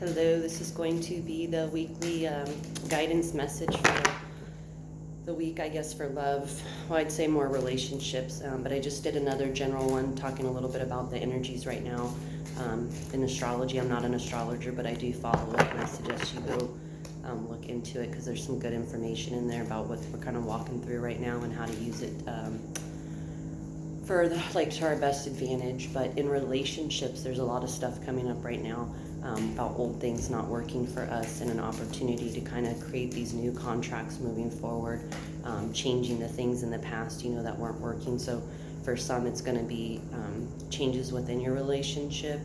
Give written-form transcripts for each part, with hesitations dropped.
Hello, this is going to be the weekly guidance message for the week, I guess, for love. Well, I'd say more relationships, but I just did another general one talking a little bit about the energies right now in astrology. I'm not an astrologer, but I do follow it, and I suggest you go look into it because there's some good information in there about what we're kind of walking through right now and how to use it for to our best advantage. But in relationships, there's a lot of stuff coming up right now about old things not working for us and an opportunity to kind of create these new contracts moving forward, changing the things in the past, that weren't working. So for some, it's going to be changes within your relationship.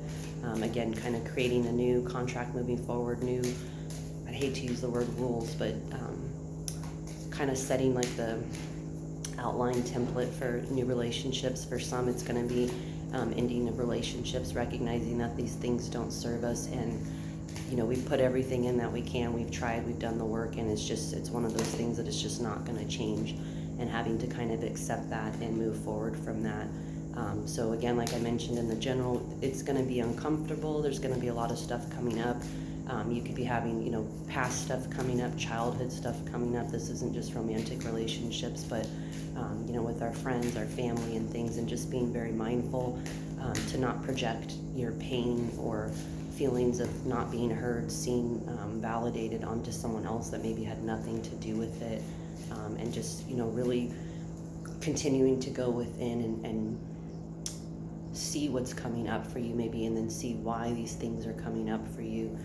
Again, kind of creating a new contract moving forward, I hate to use the word rules, but kind of setting like the outline template for new relationships. For some, it's going to be ending of relationships, recognizing that these things don't serve us, and we've put everything in that we can, we've tried, we've done the work, and it's one of those things that it's just not going to change, and having to kind of accept that and move forward from that. So again, like I mentioned in the general, it's going to be uncomfortable. There's going to be a lot of stuff coming up. You could be having, past stuff coming up, childhood stuff coming up. This isn't just romantic relationships, but, with our friends, our family and things, and just being very mindful to not project your pain or feelings of not being heard, seen, validated onto someone else that maybe had nothing to do with it. And just, really continuing to go within and see what's coming up for you maybe, and then see why these things are coming up for you.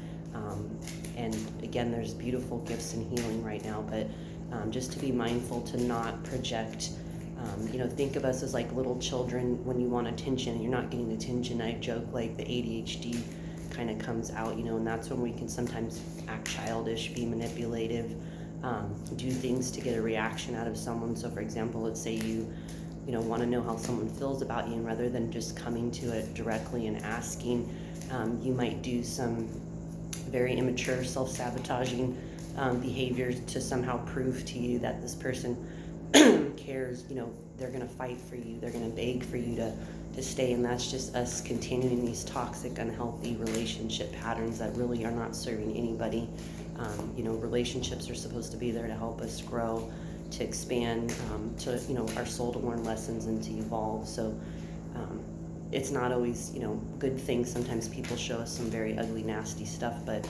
And again, there's beautiful gifts in healing right now, but just to be mindful to not project, think of us as like little children when you want attention and you're not getting attention. I joke like the ADHD kind of comes out, and that's when we can sometimes act childish, be manipulative, do things to get a reaction out of someone. So for example, let's say you want to know how someone feels about you, and rather than just coming to it directly and asking, you might do some very immature, self-sabotaging behaviors to somehow prove to you that this person cares. They're going to fight for you, they're going to beg for you to stay, and that's just us continuing these toxic, unhealthy relationship patterns that really are not serving anybody. Relationships are supposed to be there to help us grow, to expand, to our soul to learn lessons and to evolve. So it's not always good things. Sometimes people show us some very ugly, nasty stuff, but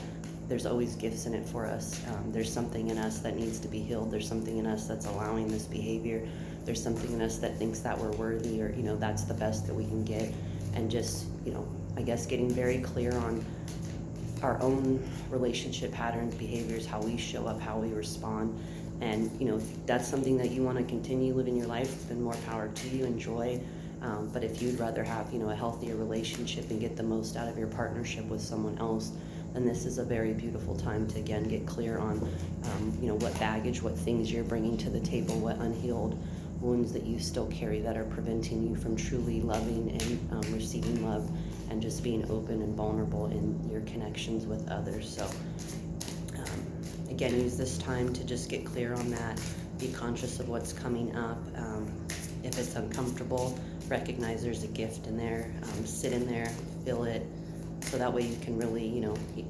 there's always gifts in it for us. There's something in us that needs to be healed. There's something in us that's allowing this behavior. There's something in us that thinks that we're worthy, or that's the best that we can get. And just I guess getting very clear on our own relationship patterns, behaviors, how we show up, how we respond. And if that's something that you want to continue living your life, then more power to you. Enjoy. But if you'd rather have a healthier relationship and get the most out of your partnership with someone else, then this is a very beautiful time to again get clear on what baggage, what things you're bringing to the table, what unhealed wounds that you still carry that are preventing you from truly loving and receiving love, and just being open and vulnerable in your connections with others. So again, use this time to just get clear on that. Be conscious of what's coming up. If it's uncomfortable, recognize there's a gift in there. Sit in there, feel it, so that way you can really,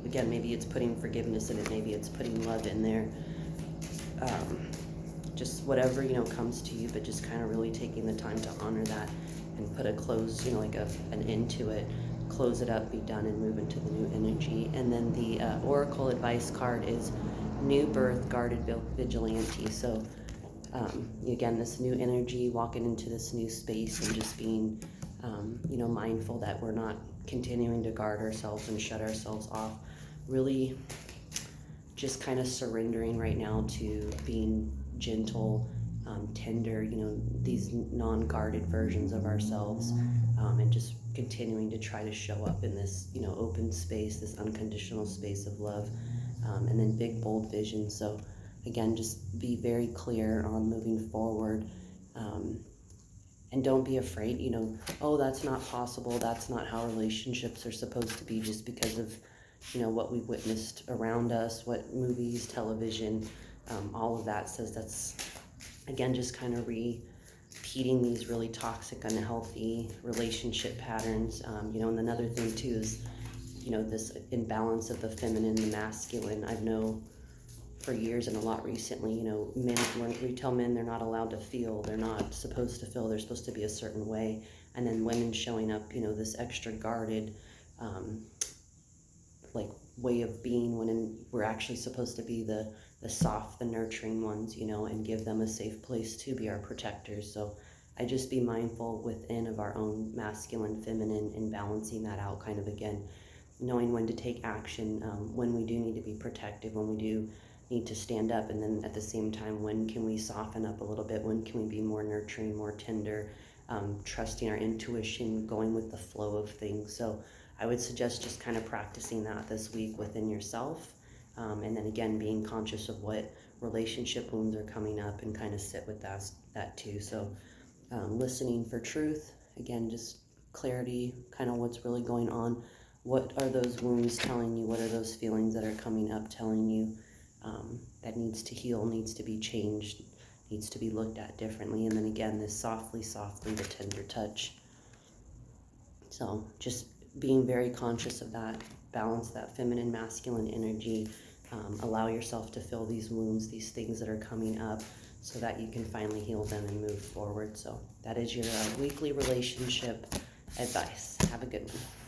again, maybe it's putting forgiveness in it, maybe it's putting love in there. Just whatever comes to you, but just kind of really taking the time to honor that and put a close, like an end to it. Close it up, be done, and move into the new energy. And then the Oracle advice card is New Birth, Guarded Vigilante. So again, this new energy, walking into this new space and just being, mindful that we're not continuing to guard ourselves and shut ourselves off. Really just kind of surrendering right now to being gentle, tender, these non-guarded versions of ourselves, and just continuing to try to show up in this, open space, this unconditional space of love, and then big, bold vision. So again, just be very clear on moving forward, and don't be afraid, oh, that's not possible, that's not how relationships are supposed to be, just because of, what we witnessed around us, what movies, television, all of that says. That's, again, just kind of repeating these really toxic, unhealthy relationship patterns. And another thing too is this imbalance of the feminine, the masculine. I know for years and a lot recently, men, we tell men they're not allowed to feel, they're not supposed to feel, they're supposed to be a certain way. And then women showing up, this extra guarded, like way of being, when we're actually supposed to be the soft, the nurturing ones, and give them a safe place to be our protectors. So I just be mindful within of our own masculine, feminine, and balancing that out kind of again, knowing when to take action, when we do need to be protective, when we do need to stand up, and then at the same time, when can we soften up a little bit, when can we be more nurturing, more tender, trusting our intuition, going with the flow of things. So I would suggest just kind of practicing that this week within yourself, and then again being conscious of what relationship wounds are coming up, and kind of sit with that too. So listening for truth, again, just clarity, kind of what's really going on. What are those wounds telling you? What are those feelings that are coming up telling you that needs to heal, needs to be changed, needs to be looked at differently? And then again, this softly, the tender touch. So just being very conscious of that, balance that feminine, masculine energy, allow yourself to feel these wounds, these things that are coming up, so that you can finally heal them and move forward. So that is your weekly relationship advice. Have a good one.